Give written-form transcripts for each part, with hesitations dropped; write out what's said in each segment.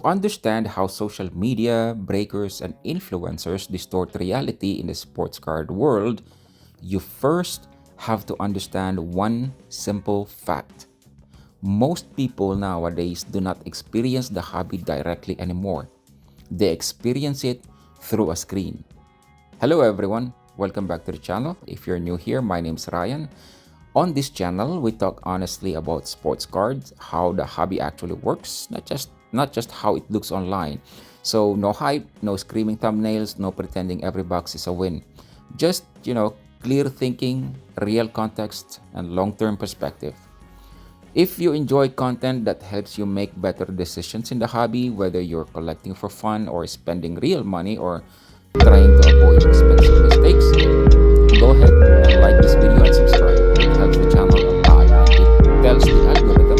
understand how social media, breakers, and influencers distort reality in the sports card world, you first have to understand one simple fact. Most people nowadays do not experience the hobby directly anymore. They experience it through a screen. Hello everyone, welcome back to the channel. If you're new here, my name's Ryan. On this channel, we talk honestly about sports cards, how the hobby actually works, not just how it looks online. So no hype, no screaming thumbnails, no pretending every box is a win. Just, clear thinking, real context, and long-term perspective. If you enjoy content that helps you make better decisions in the hobby, whether you're collecting for fun or spending real money or trying to avoid expensive mistakes, go ahead and like this video and subscribe. It helps the channel a lot. It tells the algorithm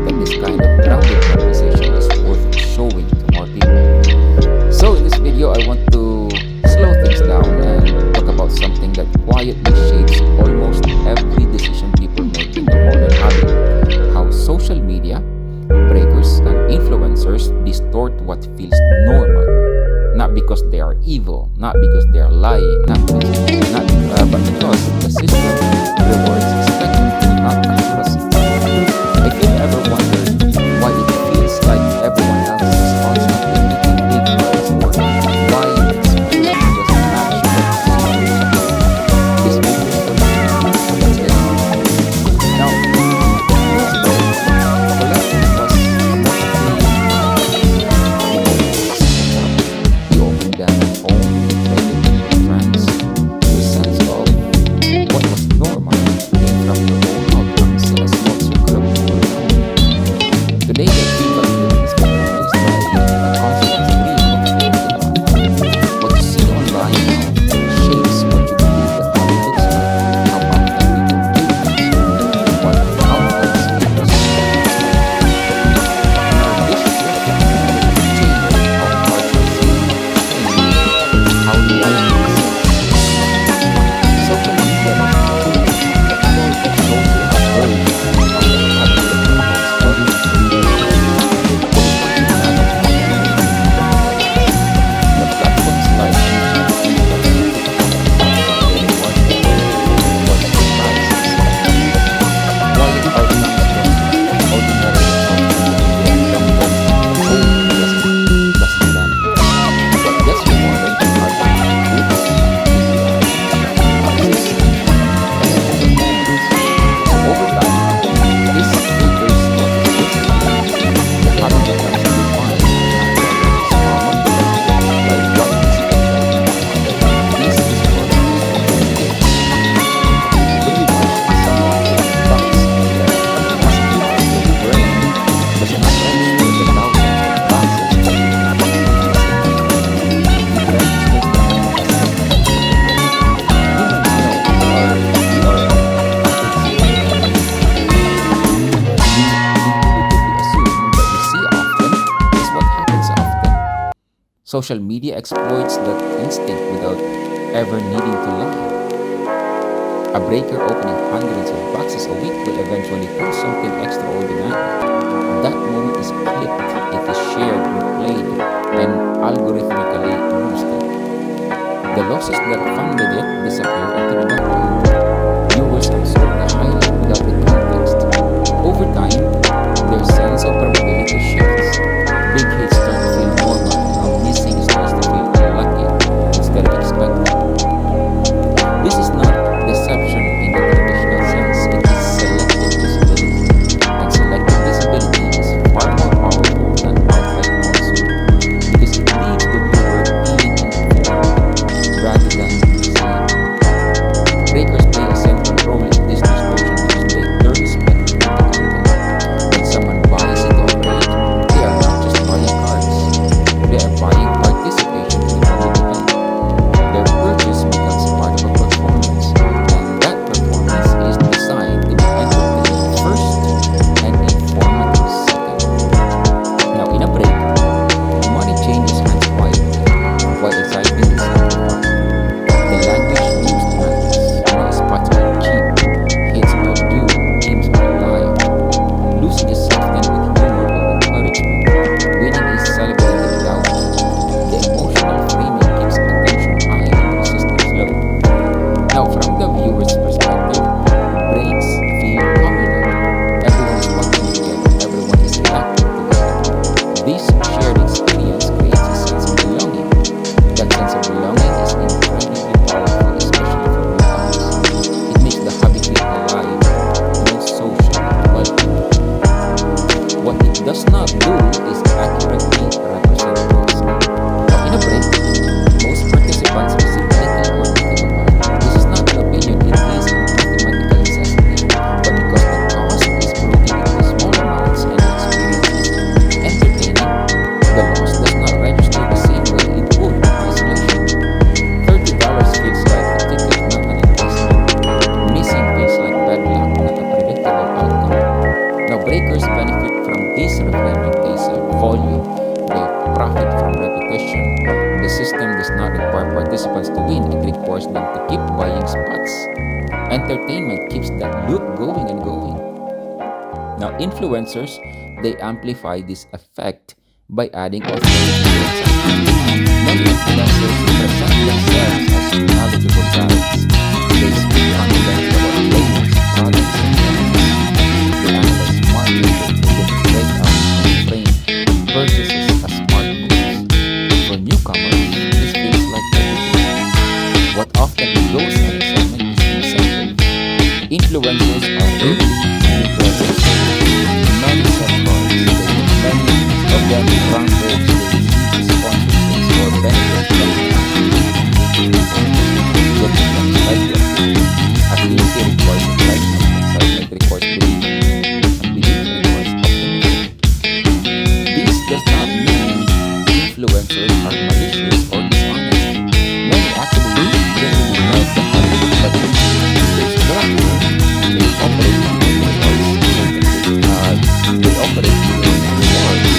that this kind of grounded conversation is worth showing to more people. So in this video, I want to slow things down and talk about something that quietly shapes almost every decision people make in the modern hobby. How social media, breakers, and influencers distort what feels normal. Not because they are evil, not because they are lying, but because the system rewards spectacle, not accuracy. If you've ever wondered why it feels like everyone else is constantly making big bucks or why it's just match what you see, this video is for you. Let's get started. Now, years ago, collecting was you opened them at home, traded with friends. Your sense of what was normal came from your own outcomes in a small circle of people around you. Today, the digital living is being replaced by a constant stream of feedback. What you see online now shapes what you believe the hobby looks like, how often people do it, what outcomes people see. Now, this shift changes how cards are seen, how reality is seen. Social media is truly it shows you a version of the hobby that promotes audience engagement. What is not the platforms like YouTube, TikTok, and whatever was advices. While it outcomes was ordinary social media doesn't stand. What gets rewarded are the groups, analysis, and moments. So over time, this filters what is visible. The hobby becomes defined not by what is common, but by what is expected. This is what is when you watch someone take bucks and let capacity of your brain does not register the thousands of boxes that you have in the system. It registers them as spectators. Humans know we are intuitively assume that we see often is what happens often. Social media exploits that instinct without ever needing to lie. A breaker opening hundreds of boxes a week will eventually post something extraordinary. That moment is clipped, it is shared, replayed, and algorithmically boosted. The losses that funded it disappear into the background. Viewers absorb the highlight without the context. Over time, their sense of probability shifts. Big hits start to feel normal, a missing starts to feel unlucky instead of expected. This is not deception in the traditional sense, it is selective visibility. And selective visibility What it does not do is accurately represent risk. Now, in a break, most participants receive little or nothing amount. This is not an opinion, it is a mathematical necessity. But because the cost is broken into small amounts and the experience is entertaining, the loss does not register the same way it would in isolation. $30 feels like a ticket, not an investment. Missing feels like bad luck, not a predictable outcome. Now, breakers benefit from this reframing. They sell volume, they profit from repetition. The system does not require participants to win, it requires them to keep buying spots. Entertainment keeps that loop going and going. Now, influencers, they amplify this effect by adding authenticity. Many influencers present themselves as knowledgeable guides. They speak confidently about flavors, products, and trends. They analyze marketing, they break out frame purchases as smart moves. For newcomers, this feels like education. What often goes unexamined is incentive. Influencers are early impressive. Many set cards, many of them run breaks, sponsorships, or benefits from what becomes lifelong. Activity requires excitement requires belief, and belief requires optimism. This does not mean influencers are malicious or dishonest. Many actually genuinely love the habit, but their structure, they operate within rewards, they operate within rewards,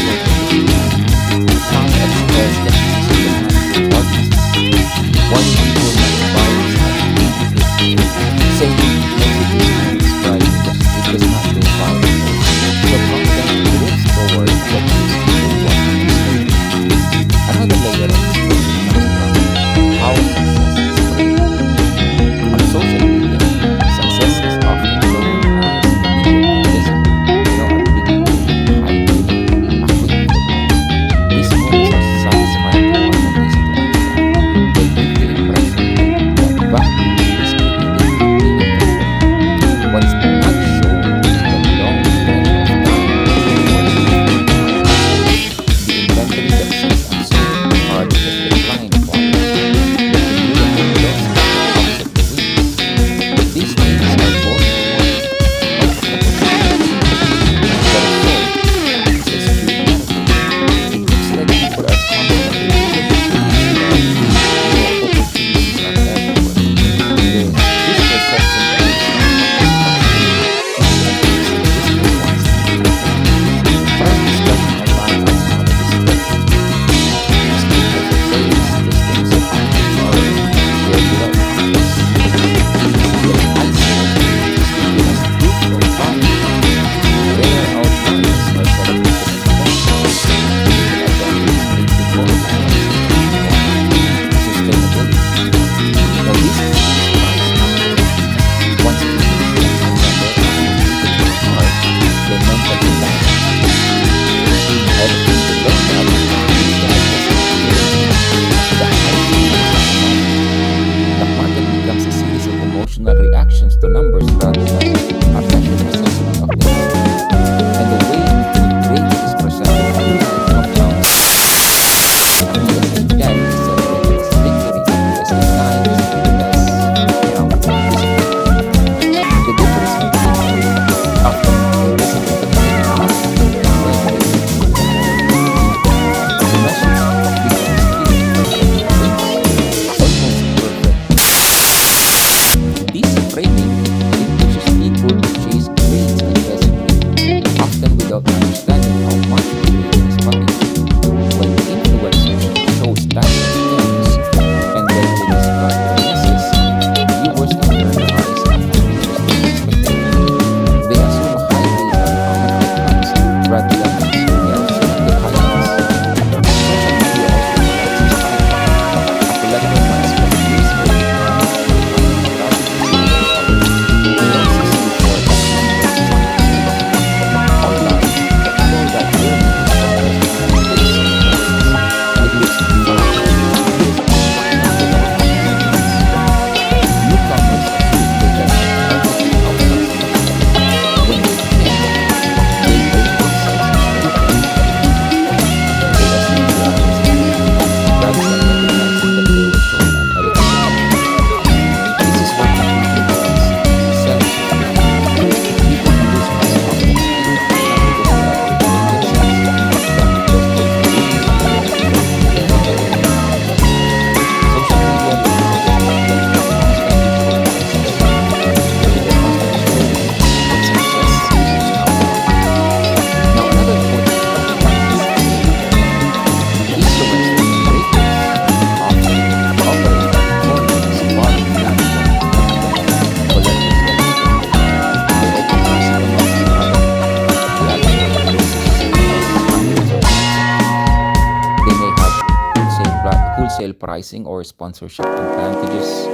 wholesale pricing or sponsorship advantages,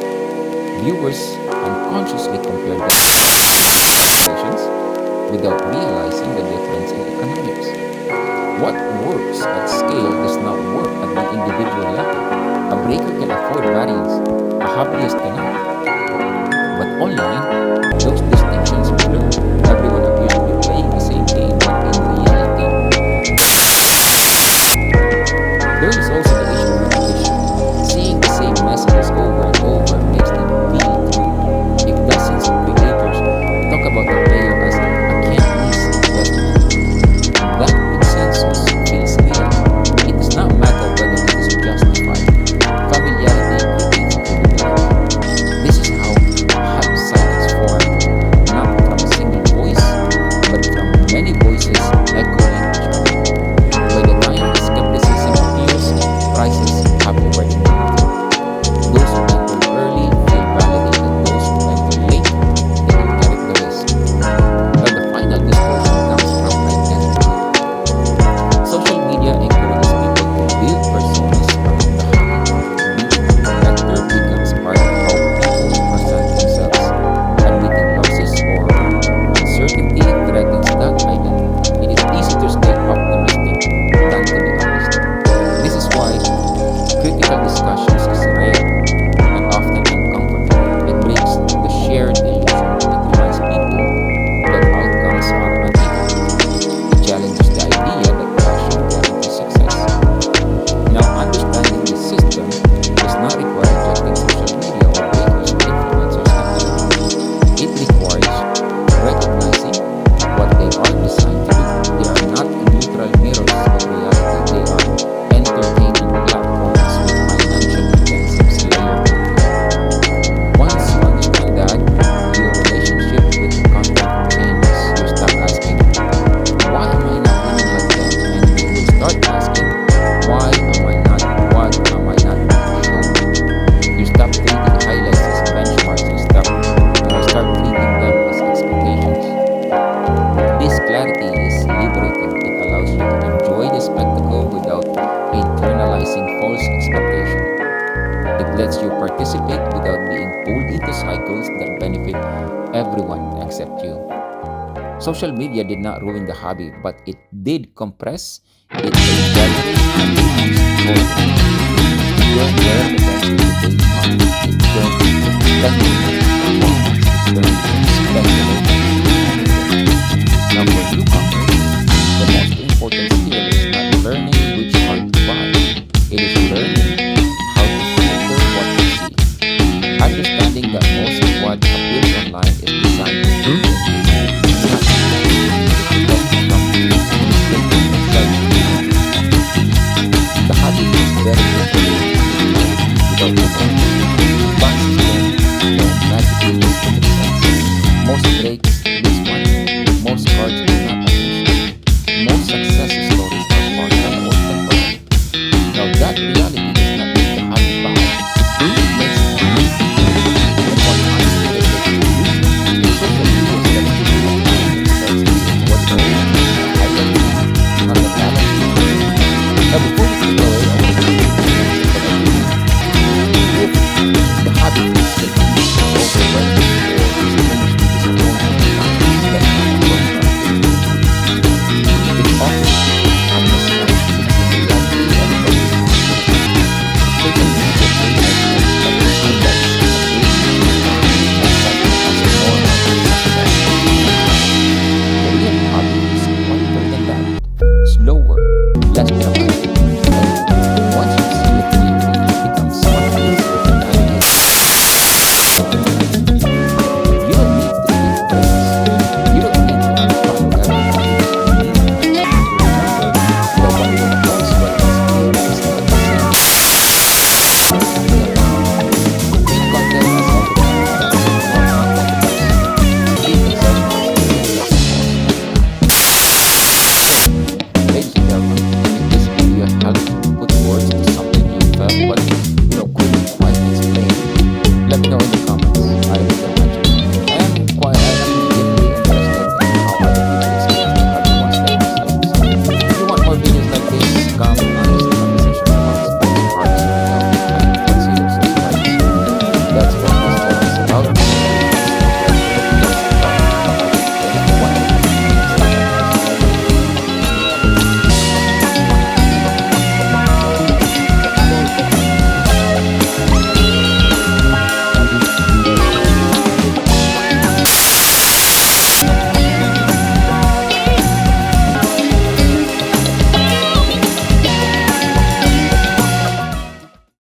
viewers unconsciously compare their expectations without realizing the difference in economics. What works at scale does not work at the individual level. A breaker can afford variance, a hobbyist cannot. But online, those distinctions blur. Everyone appears to be playing the same game, but in reality, there is also the issue of repetition. Seeing the same messages over and over makes them feel true. If dozens of creators talk about the player as a can't miss investment, that consensus feels real. It does not matter whether it is justified. Familiarity creates credibility. This is how hype cycles form, not from a single voice, but from many voices echoing each other. By the time the skepticism appears, prices have already moved. Those who enter early feel validated. Those who enter late, they inherit the risk. But the final distortion comes from identity. Social media encourages people to build personas around the hobby. Being a collector becomes part of how people present themselves. Admitting losses or uncertainty threatens that identity. It is easy to stay optimistic than to be honest. This is why critical discussions is rare and often uncomfortable. It breaks the shared illusion. It reminds people that outcomes are uneven. It challenges the idea that passion guarantees success. Now, understanding this system does not require judging social media or breakers or influencers entirely. It requires recognizing what they are designed to do. They are not neutral mirrors of reality. They are entertainment platforms with financial incentives layered on top. Once you understand that, your relationship with content changes. You stop asking, why am I not winning like them? And you will start asking, why am I not? What am I not being shown? You stop treating highlights as benchmarks. You start treating them as expectations. This clarity is liberating. It allows you to enjoy the spectacle without internalizing false expectation. It lets you participate without being pulled into cycles that benefit everyone except you. Social media did not ruin the hobby, but it did compress, it exaggerated, and reduced joy. Fewer were eventually the daily hobby. It turned into speculative performance. It turned into speculative. Now, for newcomers, the most important skill is not learning which art to buy. It is learning how to filter what you see. Understanding that most of what appears online is designed to filter the hobby is very different without the boxes don't magically make sense. Most breaks lose money. Most cards do not appreciate. Most success stories are partial or temporary. Now that reality does not make the hobby bad. It makes it honest. And what honesty is the social media steps to do it starts using what's called highlight, not the balance. Now before you take away, I want to give you if the hobby is confused, overwhelming, or is disappointing, that's not what I'm trying to do. It offers understanding between reality and fantasy. Social media plays as an index of as a normal success. The real hobby is quieter than that, slower, less dramatic.